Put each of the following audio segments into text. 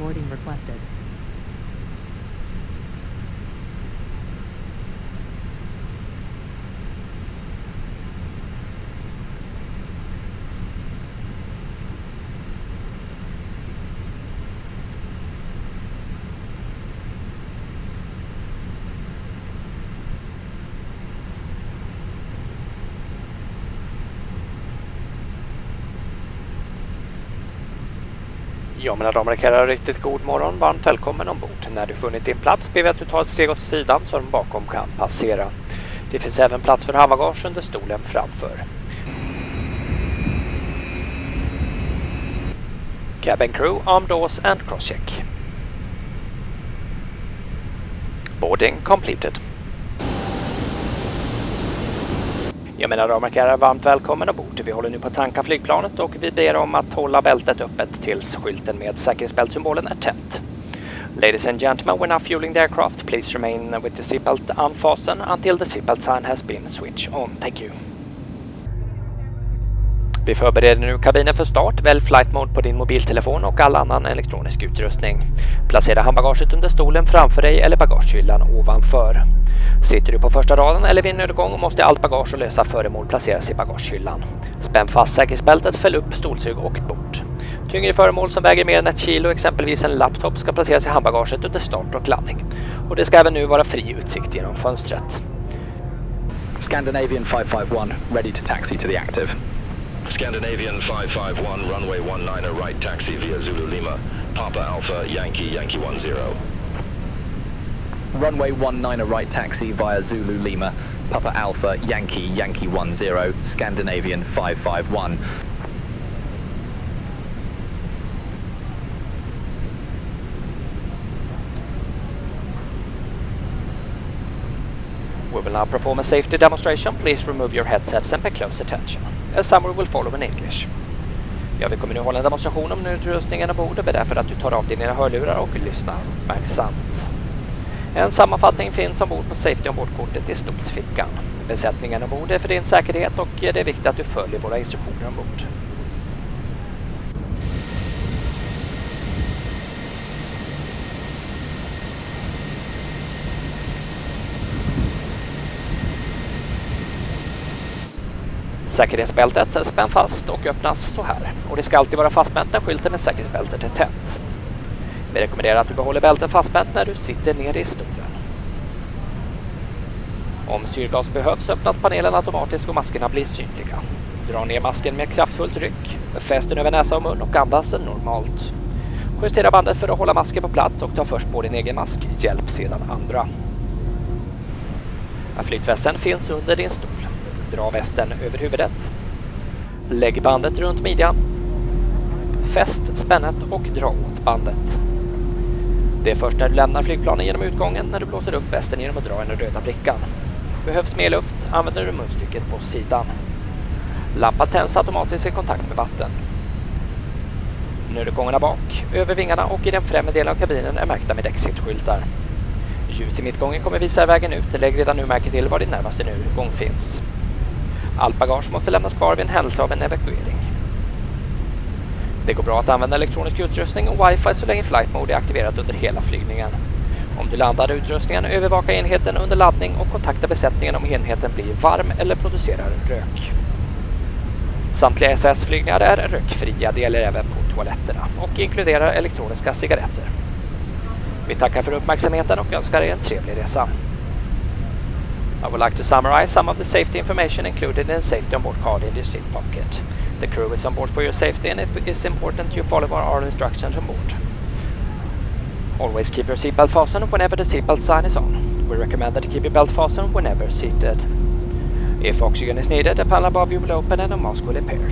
boarding requested. Ja, mina damer och herrar, riktigt god morgon. Varmt välkommen ombord. När du funnit din plats ber vi att du tar ett steg åt sidan så de bakom kan passera. Det finns även plats för handbagage under stolen framför. Cabin crew, arm doors and crosscheck. Boarding completed. Ja, mina damer och herrar, varmt välkommen ombord. Vi håller nu på att tanka flygplanet och vi ber om att hålla bältet öppet tills skylten med säkerhetsbältssymbolen är tänd. Ladies and gentlemen, we're now fueling the aircraft. Please remain with the seatbelt unfastened until the seatbelt sign has been switched on. Thank you. Vi förbereder nu kabinen för start. Välj flight mode på din mobiltelefon och all annan elektronisk utrustning. Placera handbagaget under stolen framför dig eller bagagehyllan ovanför. Sitter du på första raden eller vid nödgång måste allt bagage och lösa föremål placeras i bagagehyllan. Spänn fast säkerhetsbältet, fäll upp stolsug och bord. Tyngre föremål som väger mer än 1 kilo, exempelvis en laptop, ska placeras i handbagaget under start och landning. Och det ska även nu vara fri utsikt genom fönstret. Scandinavian 551, ready to taxi to the active. Scandinavian 551, runway 19 right taxi via Zulu Lima, Papa Alpha, Yankee 10. Runway 19 right taxi via Zulu Lima, Papa Alpha, Yankee 10, Scandinavian 551. We will now perform a safety demonstration. Please remove your headsets and pay close attention. A summary will follow in English. Ja, vi kommer nu hålla en demonstration om utrustningen ombord och ber därför att du tar av dina hörlurar och lyssnar uppmärksamt. En sammanfattning finns ombord på safety ombordkortet i stolsfickan. Besättningen ombord är för din säkerhet och det är viktigt att du följer våra instruktioner ombord. Säkerhetsbältet spänn fast och öppnas så här. Och det ska alltid vara fastspänt när skylten med säkerhetsbältet är tänt. Vi rekommenderar att du behåller bältet fastspänt när du sitter ner i stolen. Om syrgas behövs öppnas panelen automatiskt och maskerna blir synliga. Dra ner masken med kraftfullt ryck. Fäst den över näsa och mun och andas normalt. Justera bandet för att hålla masken på plats och ta först på din egen mask. Hjälp sedan andra. Flytvästen finns under din stol. Dra västen över huvudet. Lägg bandet runt midjan. Fäst spännet och dra åt bandet. Det är först när du lämnar flygplanen genom utgången när du blåser upp västen genom att dra den röda brickan. Behövs mer luft använder du munstycket på sidan. Lampan tänds automatiskt vid kontakt med vatten. Nödutgångarna bak, över vingarna och i den främre delen av kabinen är märkta med exit-skyltar. Ljus i mittgången kommer visa vägen ut. Lägg redan nu märke till var din närmaste nödutgång finns. Allt bagage måste lämnas kvar vid en händelse av en evakuering. Det går bra att använda elektronisk utrustning och wifi så länge flight mode är aktiverat under hela flygningen. Om du landar utrustningen, övervaka enheten under laddning och kontakta besättningen om enheten blir varm eller producerar rök. Samtliga ESSA-flygningar är rökfria, det gäller även på toaletterna och inkluderar elektroniska cigaretter. Vi tackar för uppmärksamheten och önskar er en trevlig resa. I would like to summarize some of the safety information included in the safety on board card in your seat pocket. The crew is on board for your safety and it is important you follow our instructions on board. Always keep your seatbelt fastened whenever the seatbelt sign is on. We recommend that you keep your belt fastened whenever seated. If oxygen is needed, the panel above you will open and a mask will appear.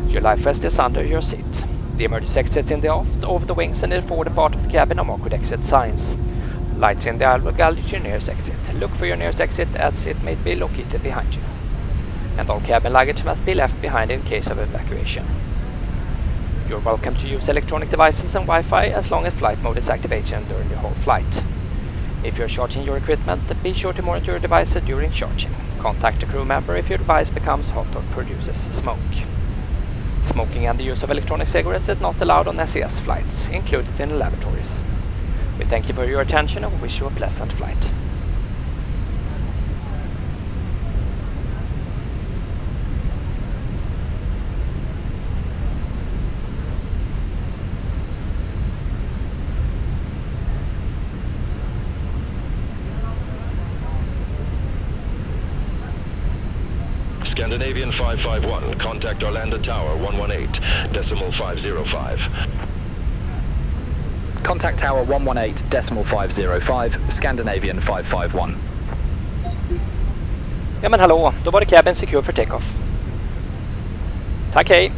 Your life vest is under your seat. The emergency exits in the aft, over the wings and in the forward part of the cabin are marked with exit signs. Lights in the aisle will guide you to your nearest exit. Look for your nearest exit as it may be located behind you. And all cabin luggage must be left behind in case of evacuation. You're welcome to use electronic devices and Wi-Fi as long as flight mode is activated during the whole flight. If you're charging your equipment, be sure to monitor your devices during charging. Contact a crew member if your device becomes hot or produces smoke. Smoking and the use of electronic cigarettes is not allowed on SAS flights, included in the lavatories. We thank you for your attention and wish you a pleasant flight. Scandinavian 551, contact Arlanda Tower 118.505. Contact Tower 118.505, Scandinavian 551. Ja men hallå, då var det cabin secure för takeoff. Tack, hej!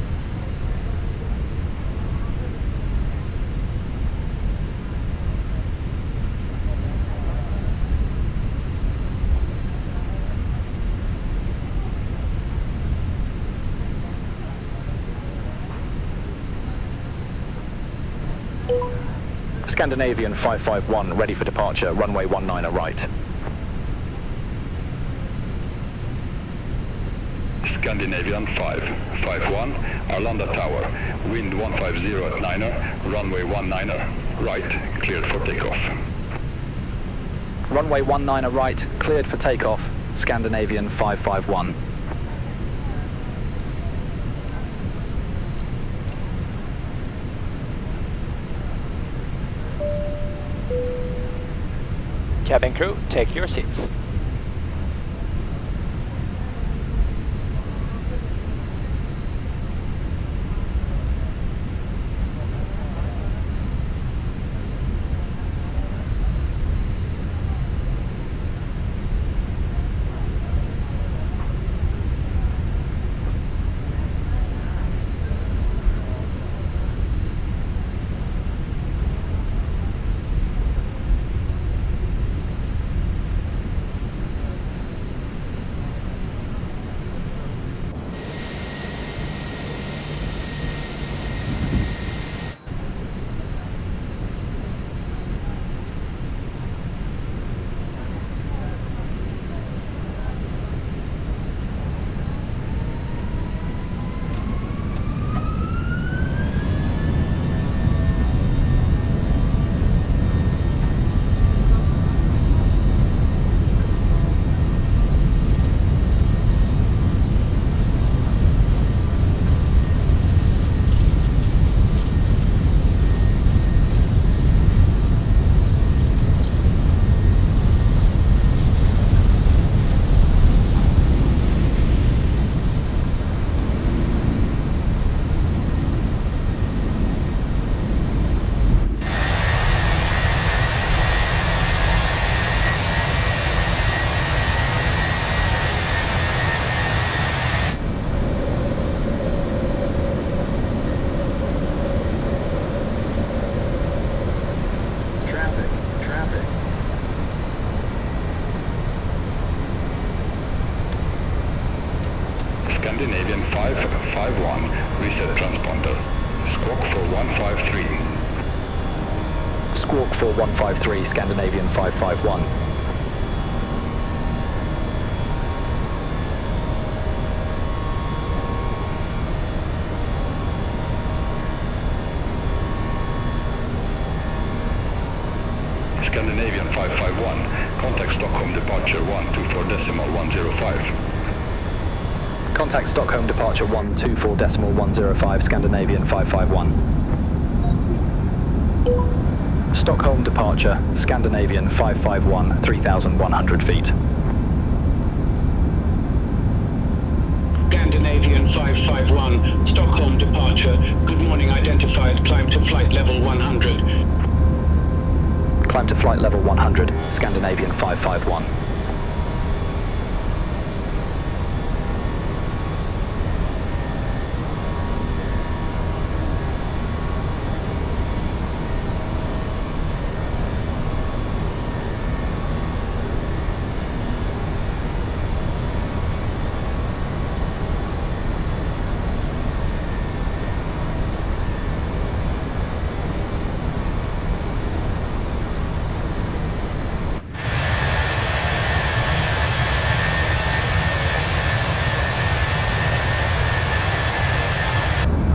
Scandinavian 551, ready for departure, runway 19 right. Scandinavian 551, Arlanda Tower, wind 150 at 9er, runway 19er, right, cleared for takeoff. Runway 19 right, cleared for takeoff, Scandinavian 551. Cabin crew, take your seats. Scandinavian 551, reset transponder. Squawk for 153. Squawk for 153, Scandinavian 551. Scandinavian 551, contact Stockholm departure 124.105. Contact Stockholm departure 124.105, Scandinavian 551. Stockholm departure, Scandinavian 551, 3,100 feet. Scandinavian 551, Stockholm departure. Good morning, identified. Climb to flight level 100. Climb to flight level 100, Scandinavian 551.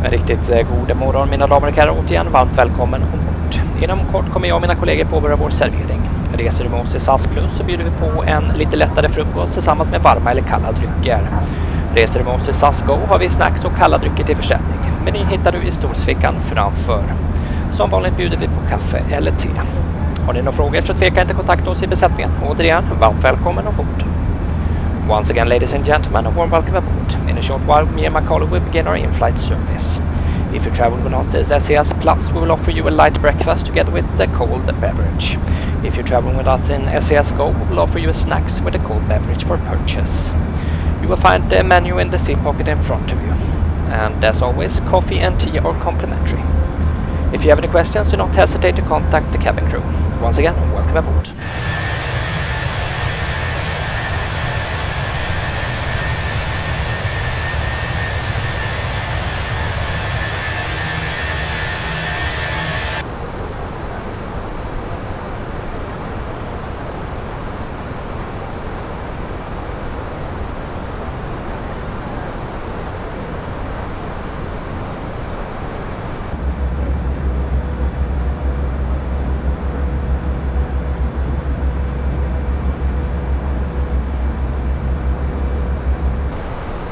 En riktigt god morgon mina damer och herrar, återigen varmt välkommen ombord. Inom kort kommer jag och mina kollegor påbörja vår servering. Reser du med oss i SAS Plus så bjuder vi på en lite lättare frukost tillsammans med varma eller kalla drycker. Reser du med oss i SAS Go har vi snacks och kalla drycker till försäljning. Menyn hittar du i stolsfickan framför. Som vanligt bjuder vi på kaffe eller te. Har ni några frågor så tveka inte kontakta oss i besättningen. Återigen, varmt välkommen ombord. Once again, ladies and gentlemen, a warm welcome aboard. In a short while, me and my colleague will begin our in-flight service. If you travel with us as SAS Plus, we will offer you a light breakfast together with the cold beverage. If you're traveling with us in SAS Go, we will offer you a snacks with a cold beverage for purchase. You will find the menu in the seat pocket in front of you. And as always, coffee and tea are complimentary. If you have any questions, do not hesitate to contact the cabin crew. Once again, welcome aboard.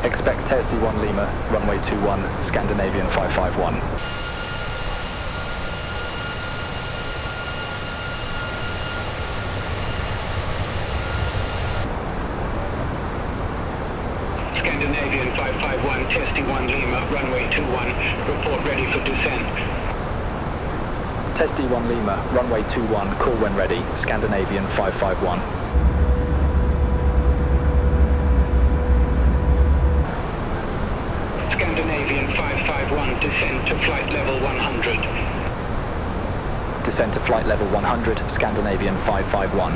Expect SD1 Lima, runway 21, Scandinavian 551. Scandinavian 551, SD1 Lima, runway 21, report ready for descent. SD1 Lima, runway 21, call when ready, Scandinavian 551. Scandinavian 551, descend to flight level 100. Descend to flight level 100, Scandinavian 551.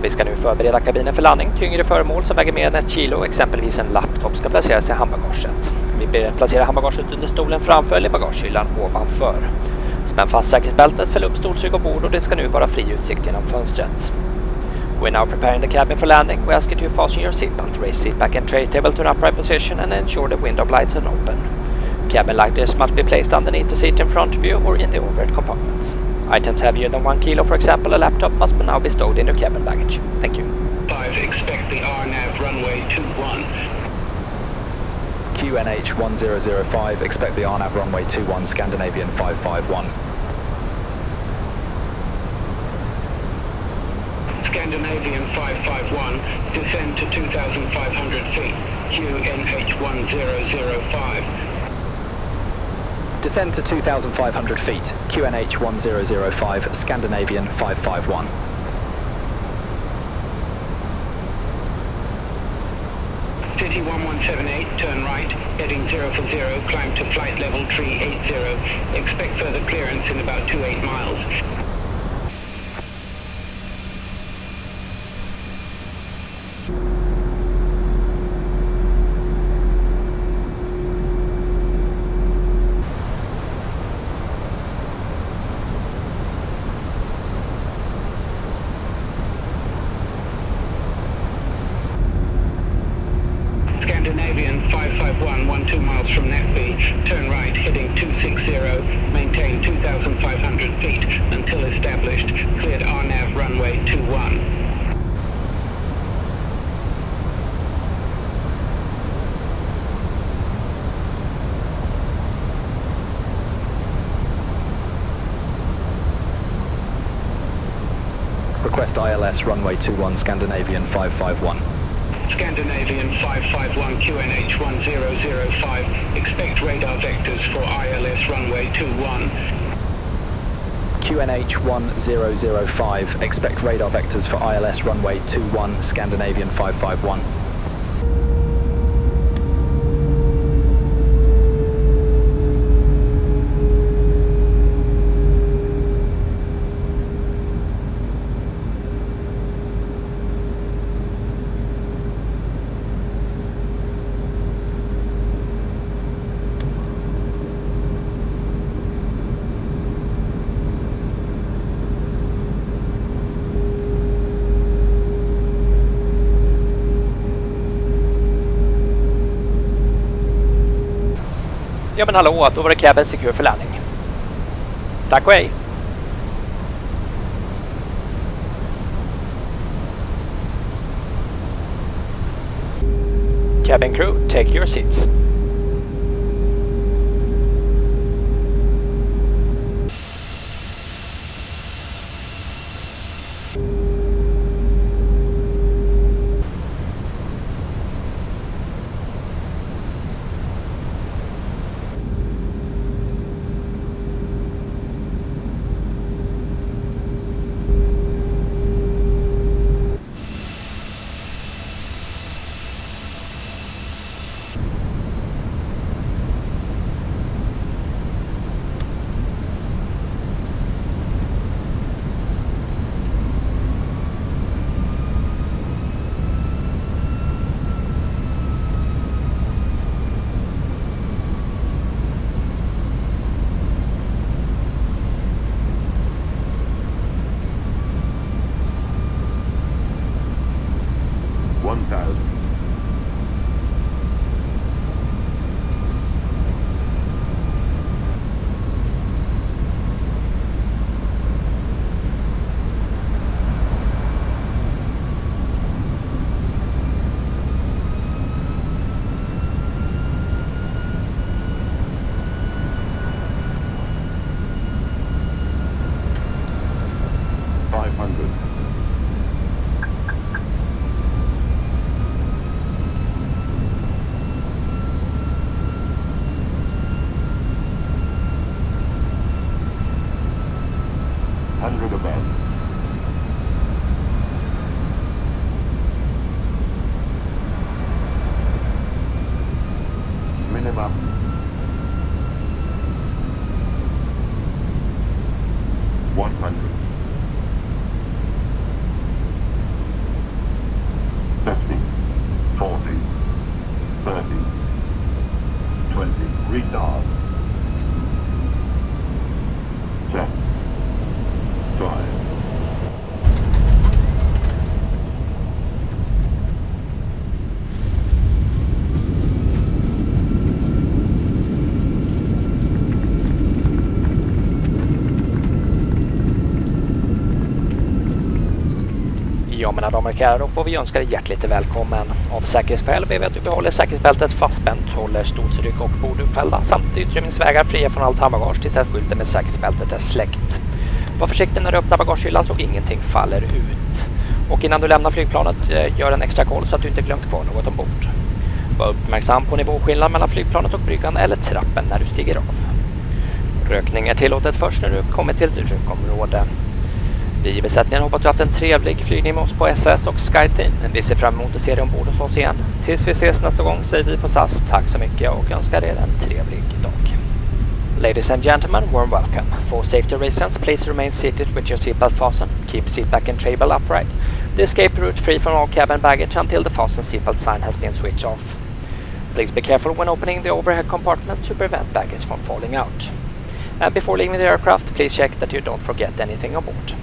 Vi ska nu förbereda kabinen för landning. Tyngre föremål som väger mer än 1 kilo, exempelvis en laptop, ska placeras i handbagaget. Vi placerar handbagaget under stolen framför eller bagagehyllan ovanför. Spänn fast säkerhetsbältet, fäll upp stolsrygg ombord och det ska nu vara fri utsikt genom fönstret. We're now preparing the cabin for landing. We ask you to fasten your seatbelt, raise seat back and tray table to an upright position and ensure the window lights are open. Cabin lighters must be placed underneath the seat in front of you or in the overhead compartments. Items heavier than 1 kilo, for example a laptop, must now be stowed in your cabin baggage. Thank you. 5, expect the RNAV runway 21. QNH 1005, expect the RNAV runway 21, Scandinavian 551. Scandinavian 551, descend to 2,500 feet, QNH 1005. Descend to 2,500 feet, QNH 1005, Scandinavian 551. City 1178, turn right, heading 0 for 0, climb to flight level 380. Expect further clearance in about 28 miles. Scandinavian 551, 12 miles from Netby, turn right, heading 260, maintain 2,500 feet until established, cleared RNAV runway 21. Request ILS runway 21, Scandinavian 551. Scandinavian 551, QNH 1005, expect radar vectors for ILS runway 21. QNH 1005, expect radar vectors for ILS runway 21, Scandinavian 551. Ja men hallå, då var det cabin secure för landning. Tack och hej! Cabin crew, take your seats. Ja mina damer och herrar, och vi önskar dig hjärtligt välkommen. Av säkerhetsskäl ber vi att du behåller säkerhetsbältet fastspänt, håller stolsrygg och bord uppfällda samt utrymningsvägar fria från allt handbagage tills att skylten med säkerhetsbältet är släckt. Var försiktig när du öppnar bagagehyllan så ingenting faller ut. Och innan du lämnar flygplanet, gör en extra koll så att du inte glömt kvar något ombord. Var uppmärksam på nivåskillnad mellan flygplanet och bryggan eller trappen när du stiger av. Rökning är tillåtet först när du kommer till ett rökområde. Vi i besättningen hoppas att du haft en trevlig flygning med oss på SS och SkyTeam. Vi ser fram emot att se dig ombord hos oss igen. Tills vi ses nästa gång säger vi på SAS tack så mycket och önskar er en trevlig dag. Ladies and gentlemen, warm welcome. For safety reasons, please remain seated with your seatbelt fastened. Keep seatback and table upright. The escape route free from all cabin baggage until the fasten seatbelt sign has been switched off. Please be careful when opening the overhead compartment to prevent baggage from falling out. And before leaving the aircraft, please check that you don't forget anything aboard.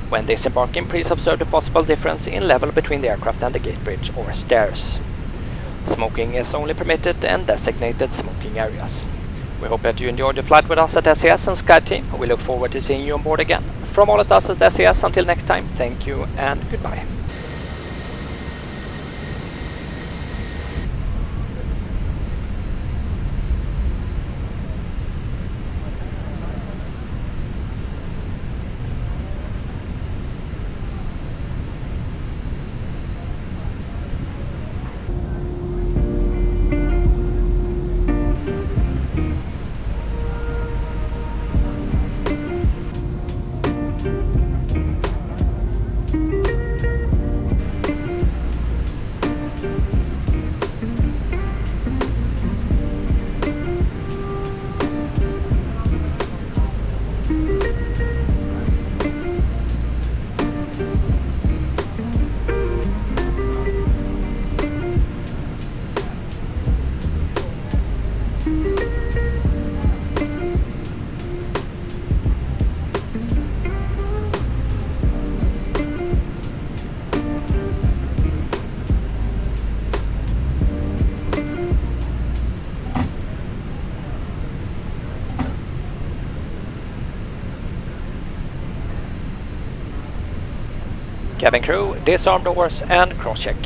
When disembarking, please observe the possible difference in level between the aircraft and the gate bridge or stairs. Smoking is only permitted in designated smoking areas. We hope that you enjoyed the flight with us at SES and SkyTeam. We look forward to seeing you on board again. From all of us at SES, until next time, thank you and goodbye. Cabin crew, disarm doors and cross-check.